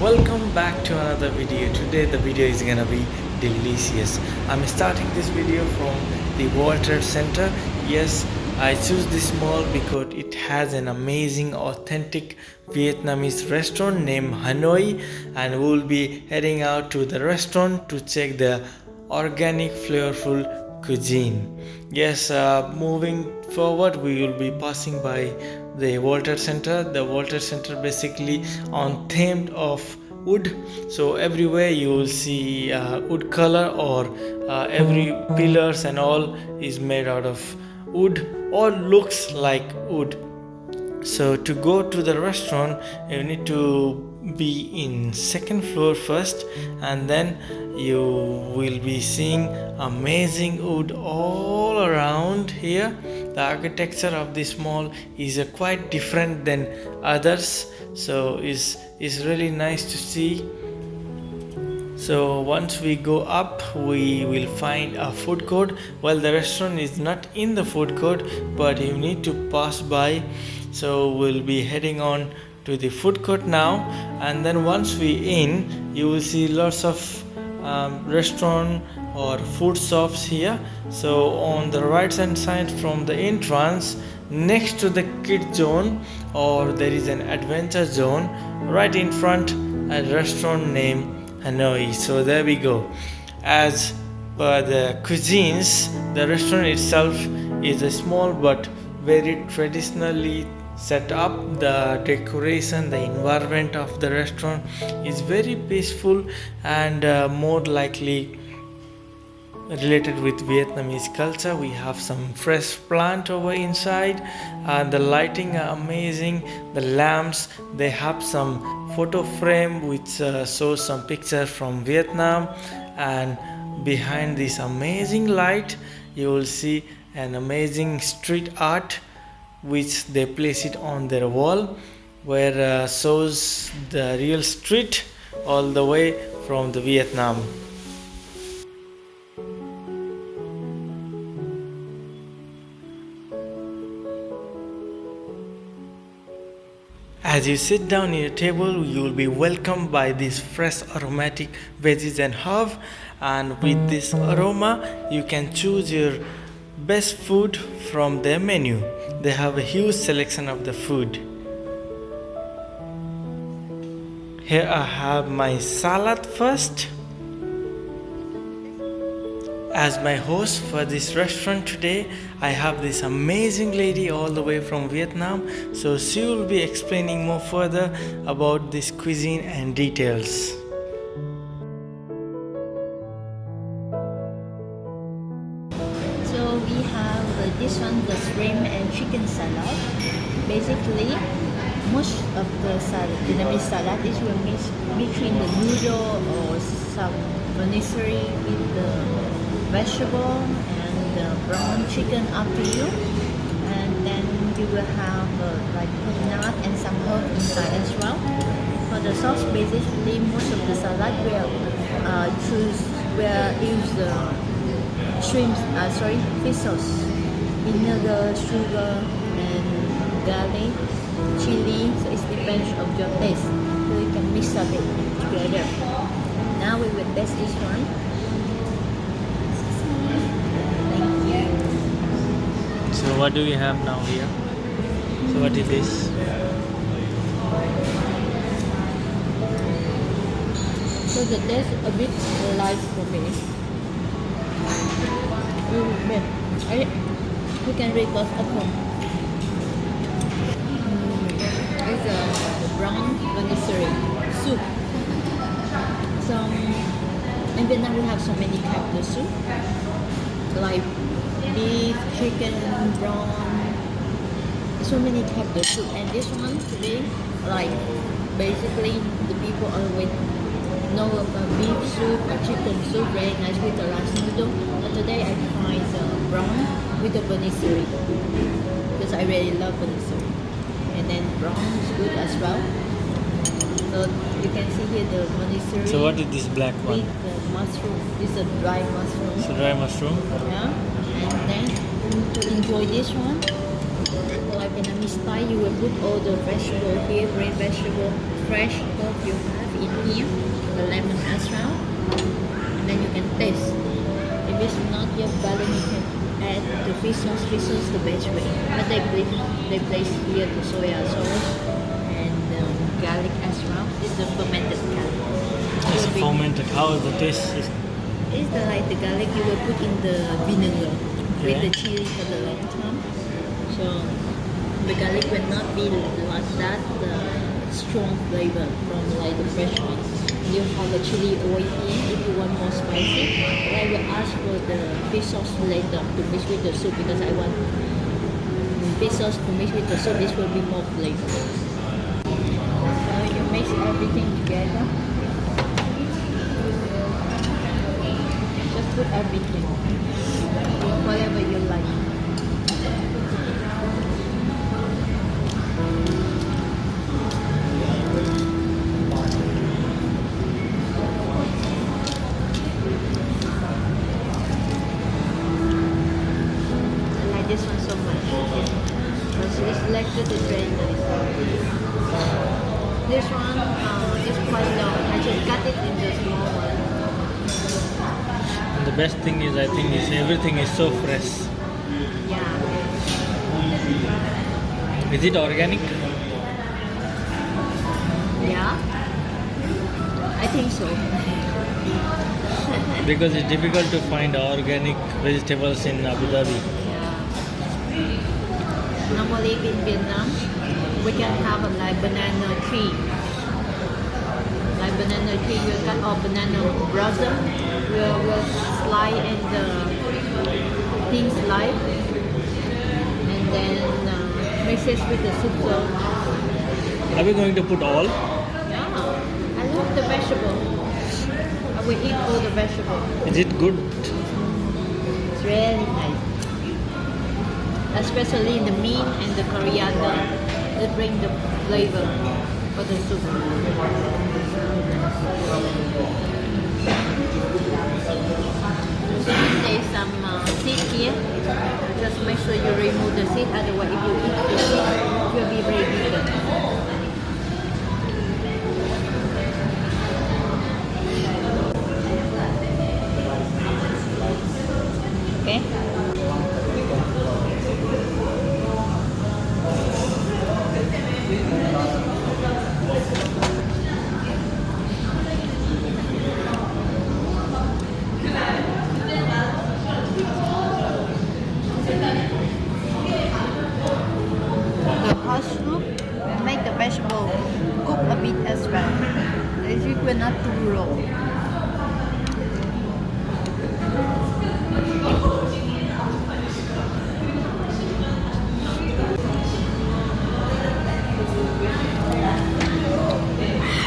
Welcome back to another video. Today the video is gonna be delicious. I'm starting this video from the Water Center. Yes, I choose this mall because it has an amazing authentic Vietnamese restaurant named Hanoi, and we'll be heading out to the restaurant to check the organic flavorful cuisine. Yes, moving forward we will be passing by the Walter Center. The Walter Center basically on themed of wood, so everywhere you will see wood color, or every pillars and all is made out of wood or looks like wood. So to go to the restaurant you need to be in second floor first, and then you will be seeing amazing wood all around here. The architecture of this mall is quite different than others, so is really nice to see. So once we go up we will find a food court. Well, the restaurant is not in the food court, but you need to pass by, so we'll be heading on to the food court now. And then once we in, you will see lots of restaurant or food shops here. So on the right hand side from the entrance, next to the kid zone, or there is an adventure zone right in front, a restaurant named Hanoi. So there we go. As per the cuisines, the restaurant itself is a small but very traditionally set up. The decoration, the environment of the restaurant is very peaceful and more likely related with Vietnamese culture. We have some fresh plant over inside, and the lighting are amazing. The lamps, they have some photo frame which shows some pictures from Vietnam, and behind this amazing light you will see an amazing street art which they place it on their wall, where shows the real street all the way from the Vietnam. As you sit down in your table, you will be welcomed by these fresh aromatic veggies and herbs, and with this aroma, you can choose your best food from their menu. They have a huge selection of the food. Here I have my salad first. As my host for this restaurant today, I have this amazing lady all the way from Vietnam, so she will be explaining more further about this cuisine and details. So we have this one, the shrimp and chicken salad. Basically, most of the salad, Vietnamese salad, is will mix between the noodle or some vermicelli with the vegetable and the brown chicken, up to you. And then you will have like peanut and some herb inside as well. For the sauce, basically most of the salad will use the fish sauce, vinegar, sugar, and garlic, chili. So it depends of your taste. So you can mix up it together. Now we will test this one. So what do we have now here? So what is this? So the taste a bit light for me. You can request at home. It's a brown vermicelli soup. So in Vietnam we have so many types of soup, like beef, chicken, prawn, so many types of soup. And this one today, like basically the people always know about beef soup or chicken soup, very nice with the rice noodle. But today I tried the prawn with the vermicelli because I really love vermicelli. And then prawn is good as well. So you can see here the vermicelli. So what is this black one? With the mushroom. This is a dry mushroom. It's a dry mushroom. Yeah. And then to enjoy this one, like Vietnamese style, you will put all the vegetable here, green vegetable, fresh herb you have in here, the lemon as well, and then you can taste. If it's not your garlic, you can add the fish sauce. Fish sauce the best way, but they place here the soya sauce and garlic as well. It's the fermented garlic. It's fermented. How is the taste? It's like the garlic you will put in the vinegar with the chili for the long time. So the garlic will not be like that strong flavor from like the fresh one. You have a chili oil here if you want more spicy. But I will ask for the fish sauce later to mix with the soup because I want fish sauce to mix with the soup. This will be more flavor. So you mix everything together. Just put everything, whatever you like. This one so much because it's selected is very nice. This one is quite long. I just cut it in the small one. And the best thing is, I think, is everything is so fresh. Yeah. Is it organic? Yeah. I think so. Because it's difficult to find organic vegetables in Abu Dhabi. Normally in Vietnam, we can have a like banana tree. Like banana tree, you cut off banana blossom, we'll slide in the thin slide, and then mix it with the soup sauce. Are we going to put all? Yeah, I love the vegetable. I will eat all the vegetable. Is it good? It's really nice. Especially in the meat and the coriander, it brings the flavor for the soup. There's some seed here. Just make sure you remove the seed, otherwise if you eat the seed, it will be very bitter. Okay? The hot soup make the vegetable cook a bit as well. It will not too raw.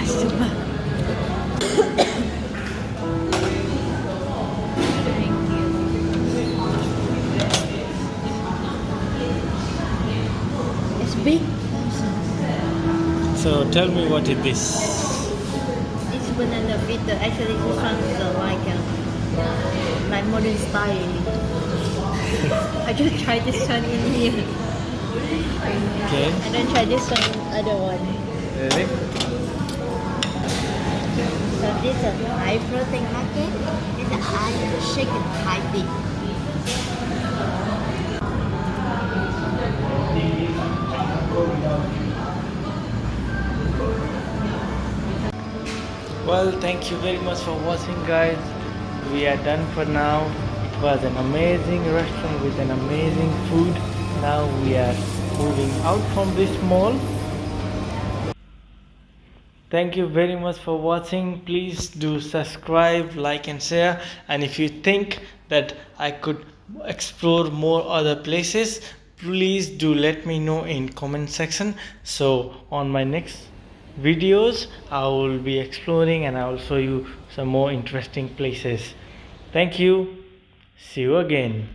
Super. It's big. So tell me, what is this? It's banana fritter. Actually, this one is like modern style. I just tried this one in here. Okay. I don't try this one in other one. Really? So this is a high protein nugget. It's a high chicken Thai thing. Well, thank you very much for watching, guys. We are done for now. It was an amazing restaurant with an amazing food. Now we are moving out from this mall. Thank you very much for watching. Please do subscribe, like and share. And if you think that I could explore more other places, please do let me know in comment section. So on my next videos I will be exploring and I will show you some more interesting places. Thank you. See you again.